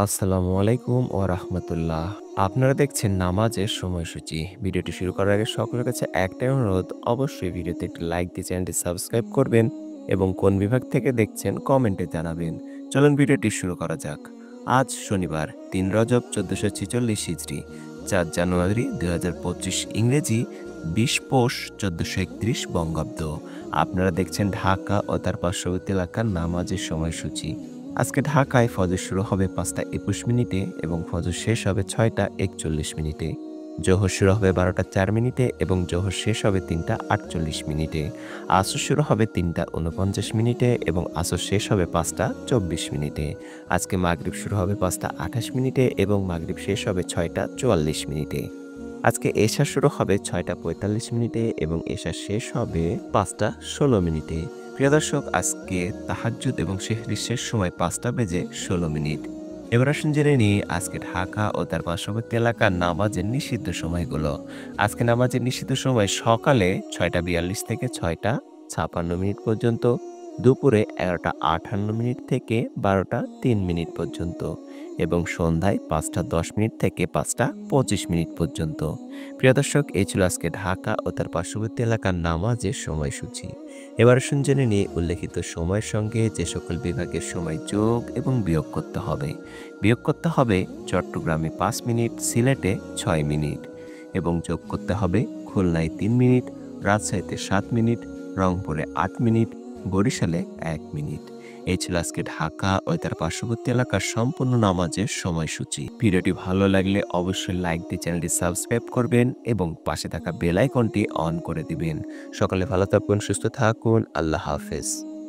আসসালামু আলাইকুম ওয়া রাহমাতুল্লাহ। আপনারা দেখছেন নামাজের সময়সূচি। ভিডিওটি শুরু করার আগে সকলের কাছে একটাই অনুরোধ, অবশ্যই ভিডিওতে একটি লাইক দিয়ে চ্যানেলটি সাবস্ক্রাইব করবেন এবং কোন বিভাগ থেকে দেখছেন কমেন্টে জানাবেন। চলুন ভিডিওটি শুরু করা যাক। আজ শনিবার ৩ রজব ১৪৪৬ হিজরি, ৪ জানুয়ারি ২০২৫ ইংরেজি, ২০ পৌষ ১৪৩১ বঙ্গাব্দ। আপনারা দেখছেন ঢাকা ও তার পার্শ্ববর্তী এলাকার নামাজের সময়সূচি। আজকে ঢাকায় ফজর শুরু হবে ৫টা ২১ মিনিটে এবং ফজর শেষ হবে ৬টা ৪১ মিনিটে। জোহর শুরু হবে ১২টা ৪ মিনিটে এবং জোহর শেষ হবে ৩টা ৪৮ মিনিটে। আসর শুরু হবে ৩টা ৪৯ মিনিটে এবং আসর শেষ হবে ৫টা ২৪ মিনিটে। আজকে মাগরিব শুরু হবে ৫টা ২৮ মিনিটে এবং মাগরিব শেষ হবে ৬টা ৪৪ মিনিটে। আজকে এশা শুরু হবে ৬টা ৪৫ মিনিটে এবং এশা শেষ হবে ৫টা ১৬ মিনিটে। প্রিয় দর্শক, আজকে তাহাজ্জুদ এবং সেহরির শেষ সময় ৫টা বেজে ১৬ মিনিট। এবার আসুন জেনে নিই আজকে ঢাকা ও তার পার্শ্ববর্তী এলাকার নামাজের নিষিদ্ধ সময়গুলো। আজকে নামাজের নিষিদ্ধ সময় সকালে ৬টা ৪২ থেকে ৬টা ৫৬ মিনিট পর্যন্ত, দুপুরে ১১টা ৫৮ মিনিট থেকে ১২টা ৩ মিনিট পর্যন্ত এবং সন্ধ্যায় ৫টা ১০ মিনিট থেকে ৫টা ২৫ মিনিট পর্যন্ত। প্রিয় দর্শক, এই ছিল আজকে ঢাকা ও তার পার্শ্ববর্তী এলাকার নামাজের সময়সূচি। এবার আসুন জেনে নিই উল্লেখিত সময়ের সঙ্গে যে সকল বিভাগের সময় যোগ এবং বিয়োগ করতে হবে। বিয়োগ করতে হবে চট্টগ্রামে ৫ মিনিট, সিলেটে ৬ মিনিট এবং যোগ করতে হবে খুলনায় ৩ মিনিট, রাজশাহীতে ৭ মিনিট, রংপুরে ৮ মিনিট, বরিশালে ১ মিনিট। এই ছিল আজকে ঢাকা ও তার পার্শ্ববর্তী এলাকার সম্পূর্ণ নামাজের সময়সূচি। ভিডিওটি ভালো লাগলে অবশ্যই লাইক দিয়ে চ্যানেলটি সাবস্ক্রাইব করবেন এবং পাশে থাকা বেল আইকনটি অন করে দিবেন। সকলে ভালো থাকুন, সুস্থ থাকুন। আল্লাহ হাফেজ।